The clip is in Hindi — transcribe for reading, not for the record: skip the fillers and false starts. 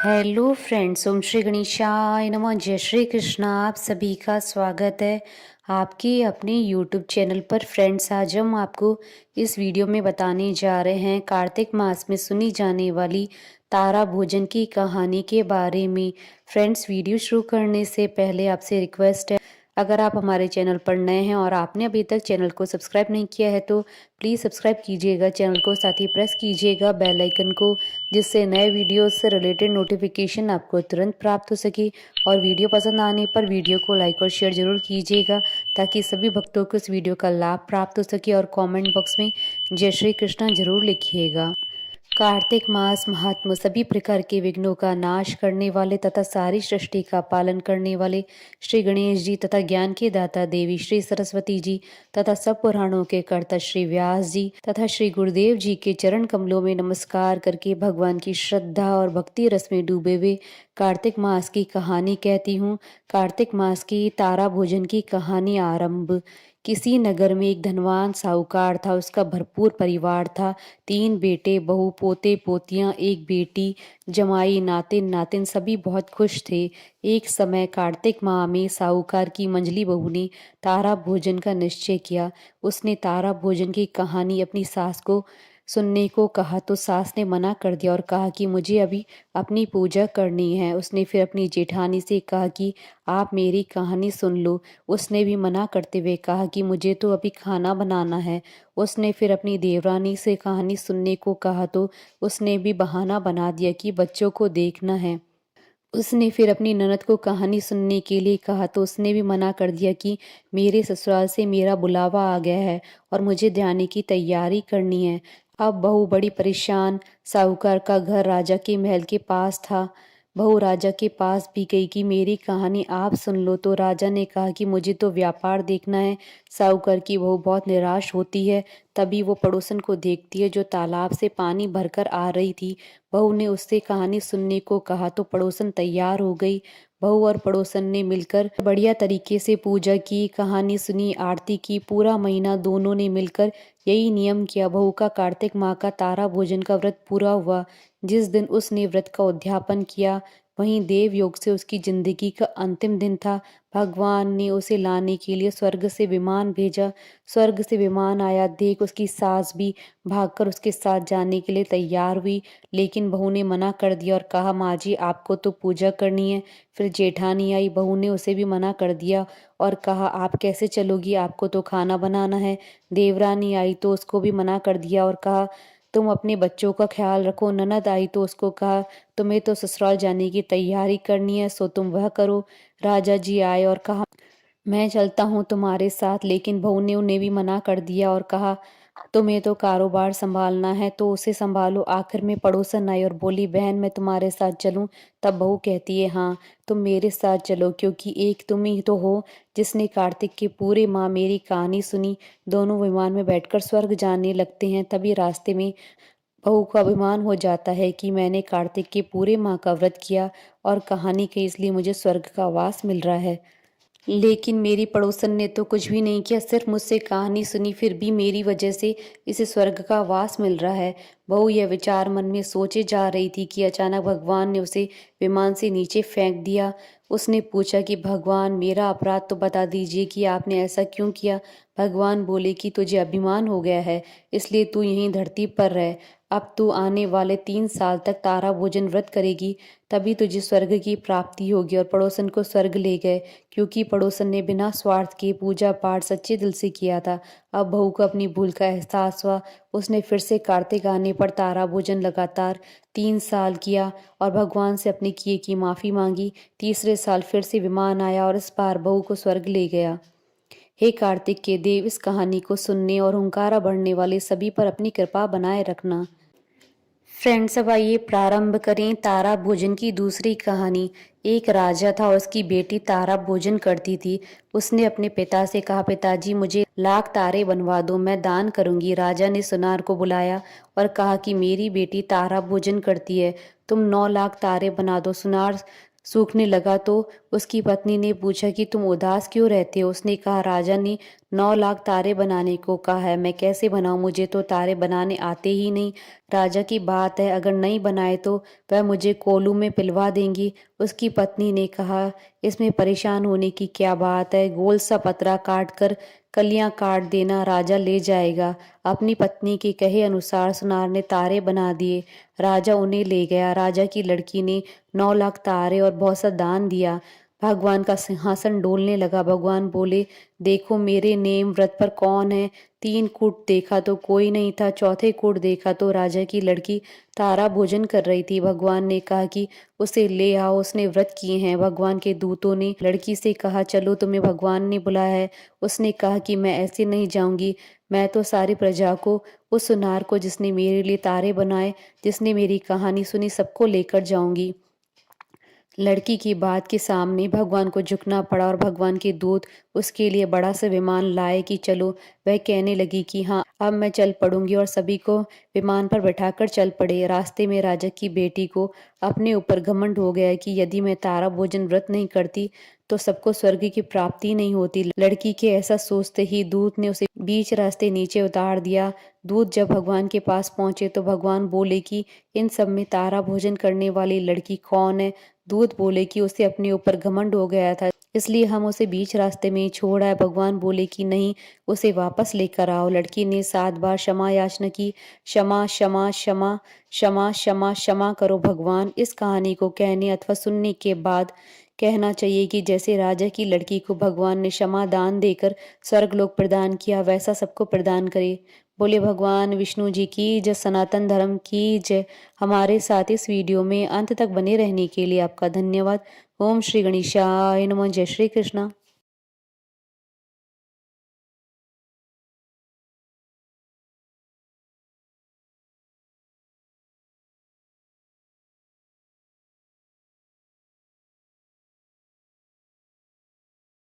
हेलो फ्रेंड्स, ओम श्री गणेशाय नमः। जय श्री कृष्णा। आप सभी का स्वागत है आपके अपने यूट्यूब चैनल पर। फ्रेंड्स, आज हम आपको इस वीडियो में बताने जा रहे हैं कार्तिक मास में सुनी जाने वाली तारा भोजन की कहानी के बारे में। फ्रेंड्स, वीडियो शुरू करने से पहले आपसे रिक्वेस्ट है, अगर आप हमारे चैनल पर नए हैं और आपने अभी तक चैनल को सब्सक्राइब नहीं किया है तो प्लीज़ सब्सक्राइब कीजिएगा चैनल को, साथ ही प्रेस कीजिएगा बेल आइकन को, जिससे नए वीडियोस से रिलेटेड नोटिफिकेशन आपको तुरंत प्राप्त हो सके। और वीडियो पसंद आने पर वीडियो को लाइक और शेयर जरूर कीजिएगा ताकि सभी भक्तों को इस वीडियो का लाभ प्राप्त हो सके। और कमेंट बॉक्स में जय श्री कृष्णा जरूर लिखिएगा। कार्तिक मास महात्मा सभी प्रकार के विघ्नों का नाश करने वाले तथा सारी सृष्टि का पालन करने वाले श्री गणेश जी तथा ज्ञान के दाता देवी श्री सरस्वती जी तथा सब पुराणों के कर्ता श्री व्यास जी तथा श्री गुरुदेव जी के चरण कमलों में नमस्कार करके भगवान की श्रद्धा और भक्ति रस में डूबे हुए कार्तिक मास की कहानी कहती हूँ। कार्तिक मास की तारा भोजन की कहानी आरंभ। किसी नगर में एक धनवान साहूकार था। उसका भरपूर परिवार था। 3 बेटे, बहू, पोते पोतियां, एक बेटी, जमाई, नातिन नातिन, सभी बहुत खुश थे। एक समय कार्तिक माह में साहूकार की मंझली बहू ने तारा भोजन का निश्चय किया। उसने तारा भोजन की कहानी अपनी सास को सुनने को कहा तो सास ने मना कर दिया और कहा कि मुझे अभी अपनी पूजा करनी है। उसने फिर अपनी जेठानी से कहा कि आप मेरी कहानी सुन लो। उसने भी मना करते हुए कहा कि मुझे तो अभी खाना बनाना है। उसने फिर अपनी देवरानी से कहानी सुनने को कहा तो उसने भी बहाना बना दिया कि बच्चों को देखना है। उसने फिर अपनी ननद को कहानी सुनने के लिए कहा तो उसने भी मना कर दिया कि मेरे ससुराल से मेरा बुलावा आ गया है और मुझे जाने की तैयारी करनी है। अब बहू बड़ी परेशान। साहूकार का घर राजा के महल के पास था। बहू राजा के पास भी गई कि मेरी कहानी आप सुन लो तो राजा ने कहा कि मुझे तो व्यापार देखना है। साहूकार की बहू बहुत निराश होती है। तभी वो पड़ोसन को देखती है जो तालाब से पानी भरकर आ रही थी। बहू ने उससे कहानी सुनने को कहा तो पड़ोसन तैयार हो गई। बहू और पड़ोसन ने मिलकर बढ़िया तरीके से पूजा की, कहानी सुनी, आरती की। पूरा महीना दोनों ने मिलकर यही नियम किया। बहू का कार्तिक माह का तारा भोजन का व्रत पूरा हुआ। जिस दिन उसने व्रत का उद्यापन किया वहीं देव योग से उसकी जिंदगी का अंतिम दिन था। भगवान ने उसे लाने के लिए स्वर्ग से विमान भेजा। स्वर्ग से विमान आया देख उसकी सास भी भागकर उसके साथ जाने के लिए तैयार हुई, लेकिन बहू ने मना कर दिया और कहा माँ जी आपको तो पूजा करनी है। फिर जेठानी आई, बहू ने उसे भी मना कर दिया और कहा आप कैसे चलोगी, आपको तो खाना बनाना है। देवरानी आई तो उसको भी मना कर दिया और कहा तुम अपने बच्चों का ख्याल रखो। ननद आई तो उसको कहा तुम्हें तो ससुराल जाने की तैयारी करनी है सो तुम वह करो। राजा जी आए और कहा मैं चलता हूँ तुम्हारे साथ, लेकिन बहू ने उन्हें भी मना कर दिया और कहा तुम्हें तो कारोबार संभालना है तो उसे संभालो। आखिर में पड़ोसन आई और बोली बहन मैं तुम्हारे साथ चलूं। तब बहू कहती है हाँ तुम मेरे साथ चलो, क्योंकि एक तुम ही तो हो जिसने कार्तिक के पूरे माह मेरी कहानी सुनी। दोनों विमान में बैठकर स्वर्ग जाने लगते हैं। तभी रास्ते में बहू को अभिमान हो जाता है कि मैंने कार्तिक के पूरे माह का व्रत किया और कहानी कही इसलिए मुझे स्वर्ग का वास मिल रहा है। लेकिन मेरी पड़ोसन ने तो कुछ भी नहीं किया, सिर्फ मुझसे कहानी सुनी, फिर भी मेरी वजह से इसे स्वर्ग का वास मिल रहा है। बहू यह विचार मन में सोचे जा रही थी कि अचानक भगवान ने उसे विमान से नीचे फेंक दिया। उसने पूछा कि भगवान मेरा अपराध तो बता दीजिए कि आपने ऐसा क्यों किया। भगवान बोले कि तुझे अभिमान हो गया है इसलिए तू यहीं धरती पर रह। अब तू आने वाले 3 साल तक तारा भोजन व्रत करेगी, तभी तुझे स्वर्ग की प्राप्ति होगी। और पड़ोसन को स्वर्ग ले गए, क्योंकि पड़ोसन ने बिना स्वार्थ के पूजा पाठ सच्चे दिल से किया था। अब बहू को अपनी भूल का एहसास हुआ। उसने फिर से कार्तिक आने पर तारा भोजन लगातार 3 साल किया और भगवान से अपने किए की माफी मांगी। तीसरे साल फिर से विमान आया और इस बार बहू को स्वर्ग ले गया। हे कार्तिक के देव, इस कहानी को सुनने और हुंकारा भरने वाले सभी पर अपनी कृपा बनाए रखना। फ्रेंड्स, अब आइए प्रारंभ करें तारा भोजन की दूसरी कहानी। एक राजा था और उसकी बेटी तारा भोजन करती थी। उसने अपने पिता से कहा पिताजी मुझे लाख तारे बनवा दो, मैं दान करूंगी। राजा ने सुनार को बुलाया और कहा कि मेरी बेटी तारा भोजन करती है, तुम 9 लाख तारे बना दो। सुनार सूखने लगा तो उसकी पत्नी ने पूछा कि तुम उदास क्यों रहते हो? उसने कहा, राजा ने 9 लाख तारे बनाने को कहा है, मैं कैसे बनाऊं? मुझे तो तारे बनाने आते ही नहीं। राजा की बात है, अगर नहीं बनाए तो वह मुझे कोलू में पिलवा देंगी। उसकी पत्नी ने कहा, इसमें परेशान होने की क्या बात है? गोल सा पतरा काट कर कलियां काट देना, राजा ले जाएगा। अपनी पत्नी के कहे अनुसार सुनार ने तारे बना दिए। राजा उन्हें ले गया। राजा की लड़की ने 9 लाख तारे और बहुत सा दान दिया। भगवान का सिंहासन डोलने लगा। भगवान बोले, देखो मेरे नेम व्रत पर कौन है? 3 कूट देखा तो कोई नहीं था, चौथे कूट देखा तो राजा की लड़की तारा भोजन कर रही थी। भगवान ने कहा कि उसे ले आओ, उसने व्रत किए हैं। भगवान के दूतों ने लड़की से कहा, चलो तुम्हें भगवान ने बुलाया है। उसने कहा कि मैं ऐसे नहीं जाऊंगी, मैं तो सारी प्रजा को, उस सुनार को जिसने मेरे लिए तारे बनाए, जिसने मेरी कहानी सुनी, सबको लेकर जाऊंगी। लड़की की बात के सामने भगवान को झुकना पड़ा और भगवान के दूत उसके लिए बड़ा सा विमान लाए कि चलो। वह कहने लगी कि हाँ, अब मैं चल पड़ूंगी, और सभी को विमान पर बैठाकर चल पड़े। रास्ते में राजा की बेटी को अपने ऊपर घमंड हो गया कि यदि मैं तारा भोजन व्रत नहीं करती तो सबको स्वर्ग की प्राप्ति नहीं होती। लड़की के ऐसा सोचते ही दूत ने उसे बीच रास्ते नीचे उतार दिया। दूत जब भगवान के पास पहुंचे तो भगवान बोले कि इन सब में तारा भोजन करने वाली लड़की कौन है? दूत बोले कि उसे अपने ऊपर घमंड हो गया था, इसलिए हम उसे बीच रास्ते में ही छोड़ आए। भगवान बोले कि नहीं, उसे वापस लेकर आओ। लड़की ने 7 बार क्षमा याचना की, क्षमा क्षमा क्षमा क्षमा क्षमा क्षमा करो भगवान। इस कहानी को कहने अथवा सुनने के बाद कहना चाहिए कि जैसे राजा की लड़की को भगवान ने क्षमा दान देकर स्वर्ग लोक प्रदान किया, वैसा सबको प्रदान करे। बोले भगवान विष्णु जी की जय, सनातन धर्म की जय। हमारे साथ इस वीडियो में अंत तक बने रहने के लिए आपका धन्यवाद। ओम श्री गणेशाय नमः। जय श्री कृष्णा।